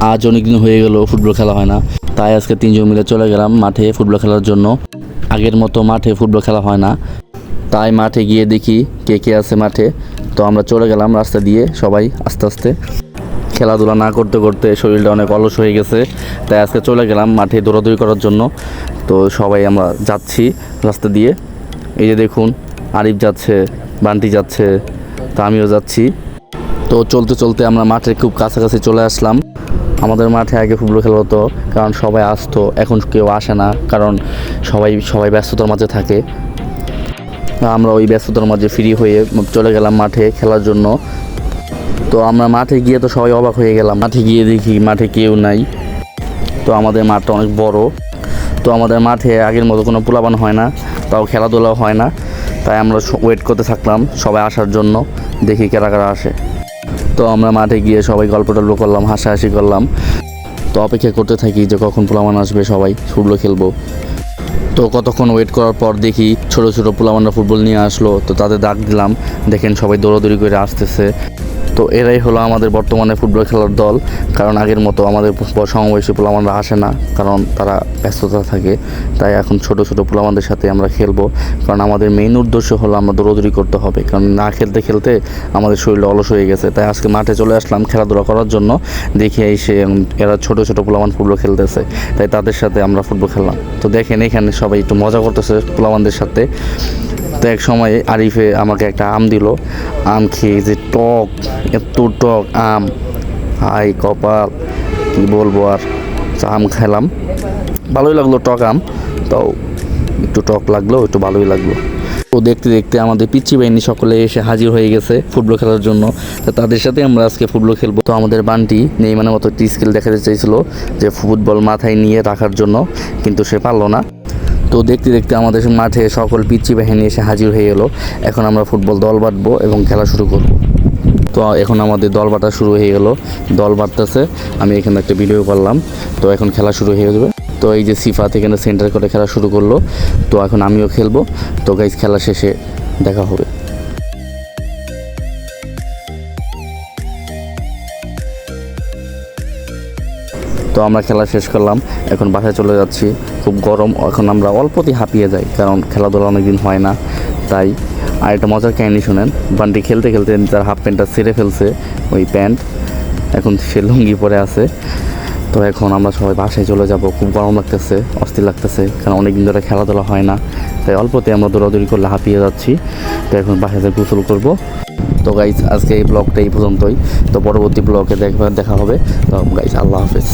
আজ অনেকদিন হয়ে গেল ফুটবল খেলা হয় না, তাই আজকে তিনজন মিলে চলে গেলাম মাঠে ফুটবল খেলার জন্য। আগের মতো মাঠে ফুটবল খেলা হয় না, তাই মাঠে গিয়ে দেখি কে কে আছে মাঠে। তো আমরা চলে গেলাম রাস্তা দিয়ে সবাই আস্তে আস্তে। খেলাধুলা না করতে করতে শরীরটা অনেক অলস হয়ে গেছে, তাই আজকে চলে গেলাম মাঠে দৌড়াদৌড়ি করার জন্য। তো সবাই আমরা যাচ্ছি রাস্তা দিয়ে। এই যে দেখুন, আরিফ যাচ্ছে, বান্টি যাচ্ছে, তো আমিও যাচ্ছি। তো চলতে চলতে আমরা মাঠের খুব কাছাকাছি চলে আসলাম। আমাদের মাঠে আগে ফুটবল খেলা হতো, কারণ সবাই আসতো, এখন কেউ আসে না, কারণ সবাই ব্যস্ততার মাঝে থাকে। আমরা ওই ব্যস্ততার মাঝে ফ্রি হয়ে চলে গেলাম মাঠে খেলার জন্য। তো আমরা মাঠে গিয়ে তো সবাই অবাক হয়ে গেলাম, মাঠে গিয়ে দেখি মাঠে কেউ নাই। তো আমাদের মাঠটা অনেক বড়, তো আমাদের মাঠে আগের মতো কোনো পোলাপান হয় না, তাও খেলাধুলাও হয় না। তাই আমরা ওয়েট করতে থাকলাম সবাই আসার জন্য, দেখি কারা কারা আসে। তো আমরা মাঠে গিয়ে সবাই গল্প টল্প করলাম, হাসাহাসি করলাম। তো অপেক্ষা করতে থাকি যে কখন পোলাপান আসবে, সবাই ফুটবল খেলবো। তো কতক্ষণ ওয়েট করার পর দেখি ছোটো ছোটো পোলাপানরা ফুটবল নিয়ে আসলো। তো তাদের ডাক দিলাম, দেখেন সবাই দৌড়াদৌড়ি করে আসতেছে। তো এরাই হলো আমাদের বর্তমানে ফুটবল খেলার দল, কারণ আগের মতো আমাদের সমবয়সী পোলাপানরা আসে না, কারণ তারা ব্যস্ততা থাকে। তাই এখন ছোটো ছোটো পোলাপানদের সাথে আমরা খেলবো, কারণ আমাদের মেইন উদ্দেশ্য হলো আমরা দৌড়াদৌড়ি করতে হবে, কারণ না খেলতে খেলতে আমাদের শরীরটা অলস হয়ে গেছে। তাই আজকে মাঠে চলে আসলাম খেলাধুলা করার জন্য। দেখে এসে এরা ছোটো ছোটো পোলাপান ফুটবল খেলতেছে, তাই তাদের সাথে আমরা ফুটবল খেললাম। তো দেখেন এখানে সবাই একটু মজা করতেছে পোলাপানদের সাথে। তো এক সময় আরিফে আমাকে একটা আম দিল, আম খেয়ে যে টক, এত টক আম, হাই কপাল, কী বলবো আর। আম খেলাম, ভালোই লাগলো টক আম, তাও একটু টক লাগলো, একটু ভালোই লাগলো। তো দেখতে দেখতে আমাদের পিচ্চি বাহিনী সকলে এসে হাজির হয়ে গেছে ফুটবল খেলার জন্য। তো তাদের সাথে আমরা আজকে ফুটবল খেলবো। তো আমাদের বান্টি নেইমানের মতো একটি স্কিল দেখাতে চাইছিল যে ফুটবল মাথায় নিয়ে রাখার জন্য, কিন্তু সে পারলো না। তো দেখতে দেখতে আমাদের মাঠে সকল পিচ্চি বাহিনী এসে হাজির হয়ে এলো। এখন আমরা ফুটবল দল বাঁধবো এবং খেলা শুরু করব। তো এখন আমাদের দল বাঁধা শুরু হয়ে গেল, দল বাঁধতেছে। আমি এখানে একটা ভিডিও করলাম। তো এখন খেলা শুরু হয়ে যাবে। তো এই যে সিফাত এখানে সেন্টার করে খেলা শুরু করলো। তো এখন আমিও খেলবো। তো গাইজ খেলা শেষে দেখা হবে। তো আমরা খেলা শেষ করলাম, এখন বাসায় চলে যাচ্ছি। খুব গরম, এখন আমরা অল্পতেই হাঁপিয়ে যাই, কারণ খেলাধুলা অনেকদিন হয় না। তাই আর একটা মজার কাহিনী শোনেন, বান্টি খেলতে খেলতে তার হাফ প্যান্টটা ছেড়ে ফেলছে, ওই প্যান্ট, এখন সে লুঙ্গি পরে আছে। তো এখন আমরা সবাই বাসায় চলে যাব। খুব গরম লাগতেছে, অস্থির লাগতেছে, কারণ অনেকদিন ধরে খেলাধুলা হয় না। তাই অল্পতে আমরা দৌড়াদৌড়ি করলে হাঁপিয়ে যাচ্ছি। তো এখন বাসায় গোসল করব। তো গাইজ আজকে এই ব্লগটা এই পর্যন্তই। তো পরবর্তী ব্লগে দেখা হবে। তো গাইজ আল্লাহ হাফেজ।